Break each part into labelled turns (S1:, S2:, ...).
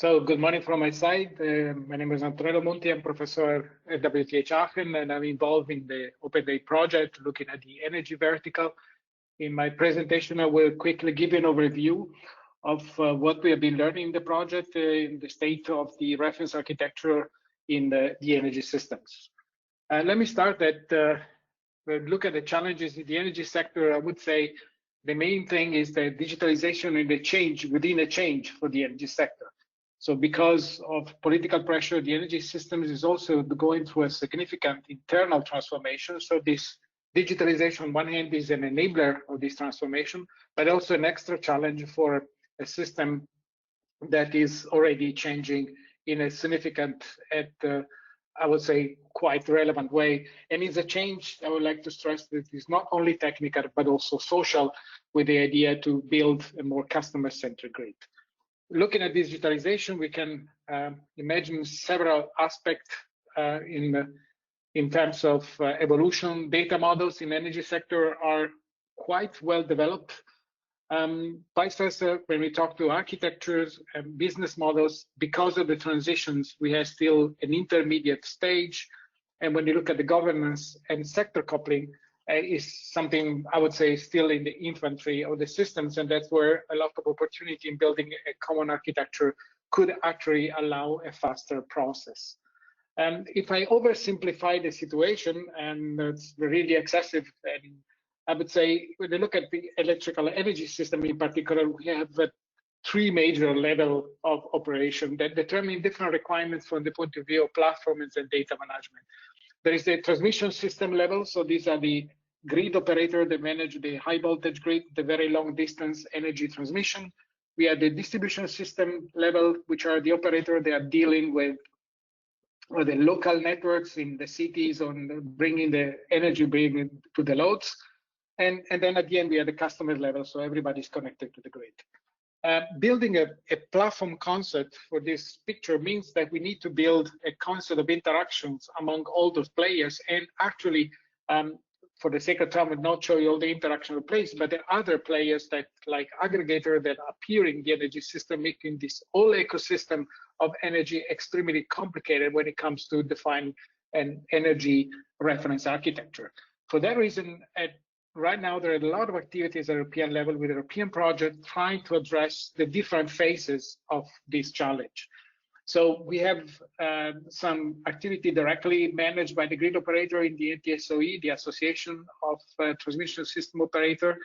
S1: So good morning from my side. My name is Antonello Monti. I'm professor at RWTH Aachen, and I'm involved in the Open Day project looking at the energy vertical. In my presentation, I will quickly give you an overview of what we have been learning in the project, in the state of the reference architecture in the energy systems. Let me start at look at the challenges in the energy sector. I would say the main thing is the digitalization and the change within a change for the energy sector. So because of political pressure, the energy systems is also going through a significant internal transformation. So this digitalization on one hand is an enabler of this transformation, but also an extra challenge for a system that is already changing in a significant, I would say, quite relevant way. And it's a change, I would like to stress, that is not only technical, but also social, with the idea to build a more customer-centric grid. Looking at digitalization, we can imagine several aspects in terms of evolution. Data models in the energy sector are quite well developed. Vice versa, when we talk to architectures and business models, because of the transitions, we have still an intermediate stage. And when you look at the governance and sector coupling, is something I would say still in the infancy of the systems, and that's where a lot of opportunity in building a common architecture could actually allow a faster process. And if I oversimplify the situation, and it's really excessive, and I would say when you look at the electrical energy system in particular, we have three major levels of operation that determine different requirements from the point of view of platforms and data management. There is the transmission system level, so these are the grid operator that manage the high voltage grid, the very long distance energy transmission. We have the distribution system level, which are the operator that are dealing with the local networks in the cities on bringing the energy to the loads. And then at the end, we have the customer level, so everybody's connected to the grid. Building a platform concept for this picture means that we need to build a concept of interactions among all those players. And actually, for the sake of time, I will not show you all the interaction of place, but there are other players that, like aggregator, that appear in the energy system, making this whole ecosystem of energy extremely complicated when it comes to define an energy reference architecture. For that reason, right now, there are a lot of activities at European level with European projects trying to address the different phases of this challenge. So we have some activity directly managed by the grid operator in the ATSOE, the Association of Transmission System Operator.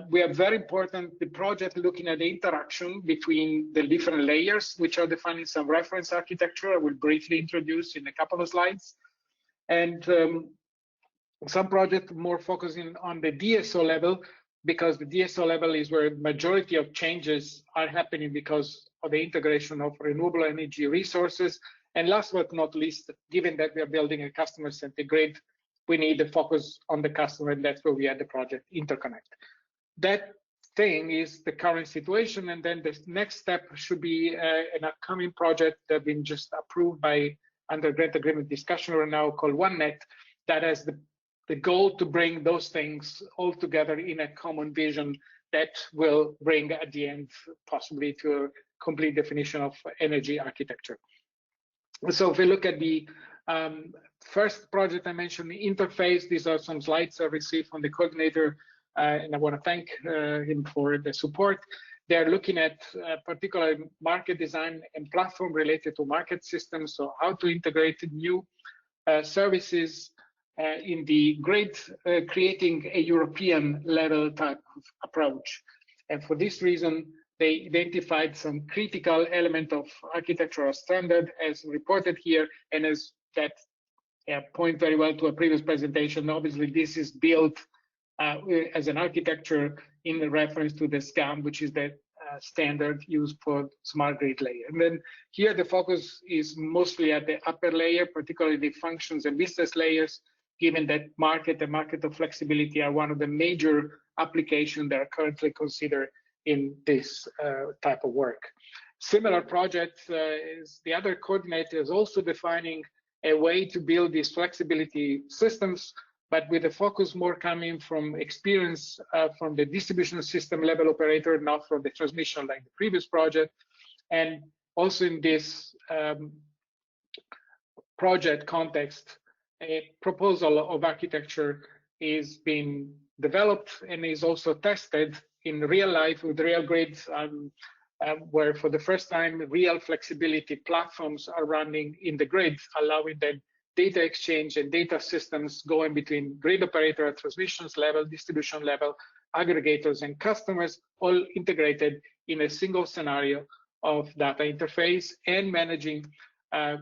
S1: We have very important the project looking at the interaction between the different layers, which are defining some reference architecture. I will briefly introduce in a couple of slides. And some projects more focusing on the DSO level, because the DSO level is where the majority of changes are happening because of the integration of renewable energy resources. And last but not least, given that we are building a customer-centric grid, we need to focus on the customer, and that's where we had the project Interconnect. That thing is the current situation, and then the next step should be an upcoming project that has been just approved by under grant agreement discussion right now called OneNet, that has the goal to bring those things all together in a common vision that will bring at the end possibly to a complete definition of energy architecture. So if we look at the first project I mentioned, the interface, these are some slides I received from the coordinator, and I want to thank him for the support. They're looking at particular market design and platform related to market systems, so how to integrate new services in the grid, creating a European level type of approach. And for this reason, they identified some critical element of architectural standard as reported here, and as that point very well to a previous presentation. Obviously, this is built as an architecture in the reference to the SCAM, which is the standard used for smart grid layer. And then here the focus is mostly at the upper layer, particularly the functions and business layers, given that the market of flexibility are one of the major applications that are currently considered in this type of work. Similar project is the other coordinator is also defining a way to build these flexibility systems, but with a focus more coming from experience from the distribution system level operator, not from the transmission like the previous project. And also in this project context, a proposal of architecture is being developed and is also tested in real life with real grids, where for the first time real flexibility platforms are running in the grid, allowing them data exchange and data systems going between grid operator at transmissions level, distribution level, aggregators and customers, all integrated in a single scenario of data interface and managing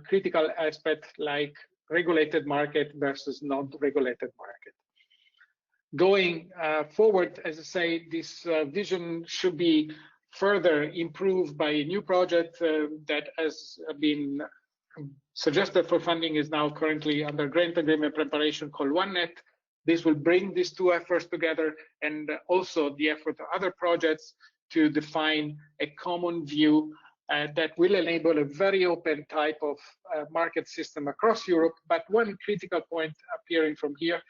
S1: critical aspects like regulated market versus non-regulated market. Going forward, as I say, this vision should be further improved by a new project that has been suggested for funding, is now currently under grant agreement preparation, called OneNet. This will bring these two efforts together, and also the effort of other projects to define a common view that will enable a very open type of market system across Europe. But one critical point appearing from here,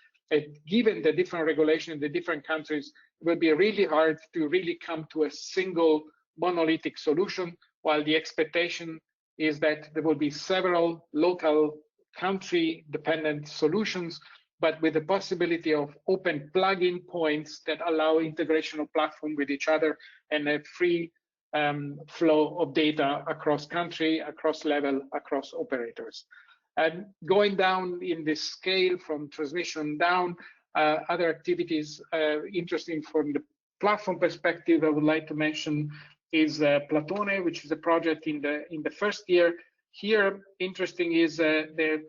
S1: given the different regulations in the different countries, it will be really hard to really come to a single monolithic solution, while the expectation is that there will be several local country-dependent solutions, but with the possibility of open plug-in points that allow integration of platform with each other and a free flow of data across country, across level, across operators. And going down in the scale from transmission down, other activities interesting from the platform perspective I would like to mention is platoonA, which is a project in the first year. Here, interesting is the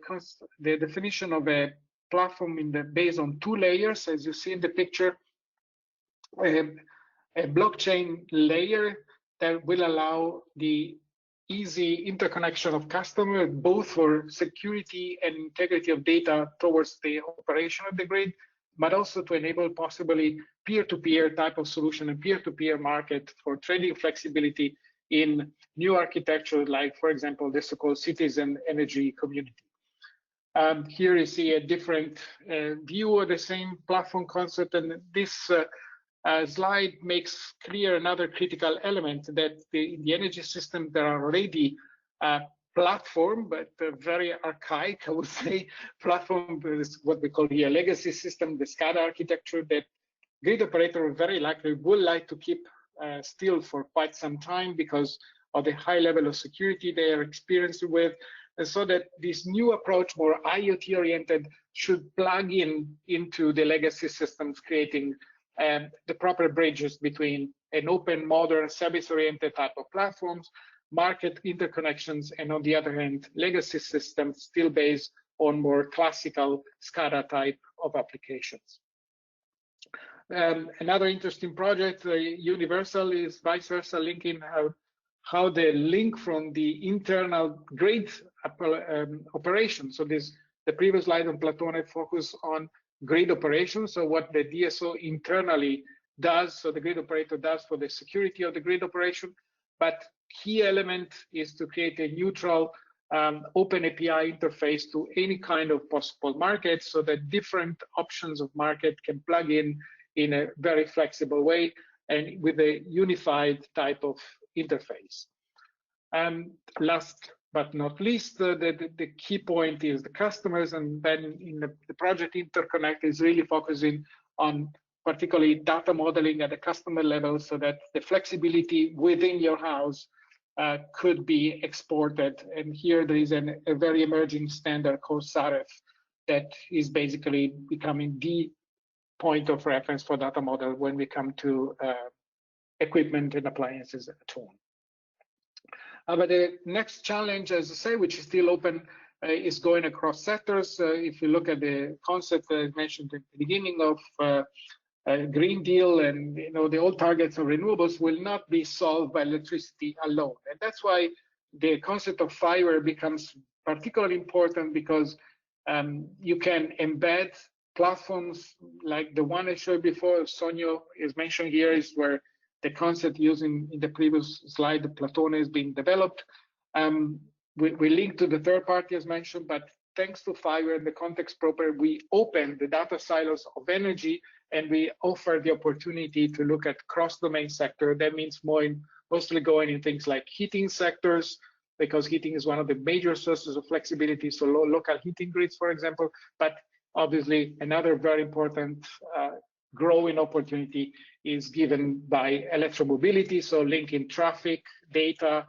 S1: definition of a platform based on two layers, as you see in the picture. A blockchain layer that will allow the easy interconnection of customers, both for security and integrity of data towards the operation of the grid, but also to enable possibly peer-to-peer type of solution and peer-to-peer market for trading flexibility in new architecture, like, for example, the so-called citizen energy community. Here you see a different view of the same platform concept, and this slide makes clear another critical element, that the energy system, there are already platform, but very archaic, I would say. Platform is what we call here legacy system, the SCADA architecture, that grid operator very likely would like to keep still for quite some time because of the high level of security they are experienced with. And so that this new approach, more IoT oriented, should plug into the legacy systems, creating the proper bridges between an open, modern, service-oriented type of platforms, market interconnections, and on the other hand, legacy systems still based on more classical SCADA type of applications. Another interesting project, Universal, is vice versa, linking how the link from the internal grid operation. So the previous slide on platoonA focused on grid operations, so what the DSO internally does, so the grid operator does for the security of the grid operation. But key element is to create a neutral open API interface to any kind of possible market, so that different options of market can plug in a very flexible way and with a unified type of interface. Last but not least, the key point is the customers, and then in the project Interconnect is really focusing on particularly data modeling at the customer level, so that the flexibility within your house could be exported. And here there is a very emerging standard called SAREF that is basically becoming the point of reference for data model when we come to equipment and appliances at home. But the next challenge, as I say, which is still open, is going across sectors. If you look at the concept that I mentioned at the beginning of Green Deal, and the old targets of renewables will not be solved by electricity alone. And that's why the concept of fiber becomes particularly important, because you can embed platforms like the one I showed before. Sonio is mentioned here, is where the concept used in the previous slide, the platoonA, is being developed. We link to the third party as mentioned, but thanks to fiber and the context proper, we open the data silos of energy, and we offer the opportunity to look at cross-domain sector. That means mostly going in things like heating sectors, because heating is one of the major sources of flexibility, so local heating grids, for example. But obviously, another very important growing opportunity is given by electromobility, so linking traffic, data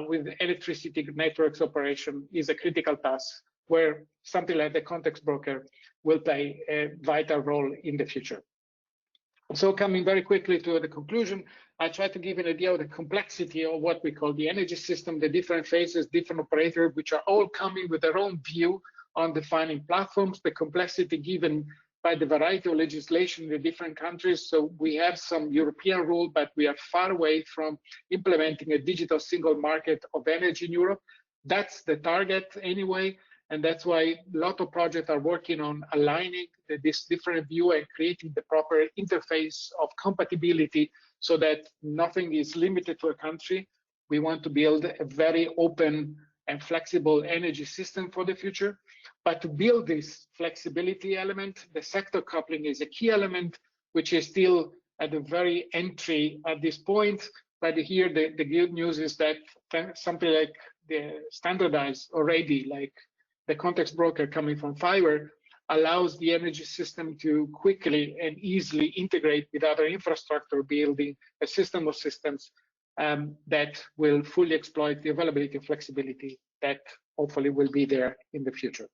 S1: with electricity networks operation is a critical task where something like the context broker will play a vital role in the future. So coming very quickly to the conclusion, I try to give an idea of the complexity of what we call the energy system, the different phases, different operators, which are all coming with their own view on defining platforms, the complexity given by the variety of legislation in the different countries. So we have some European rule, but we are far away from implementing a digital single market of energy in Europe. That's the target anyway. And that's why a lot of projects are working on aligning this different view and creating the proper interface of compatibility so that nothing is limited to a country. We want to build a very open and flexible energy system for the future. But to build this flexibility element, the sector coupling is a key element, which is still at the very entry at this point. But here, the good news is that something like the standardized already, like the context broker coming from fiber, allows the energy system to quickly and easily integrate with other infrastructure, building a system of systems that will fully exploit the availability and flexibility that hopefully will be there in the future.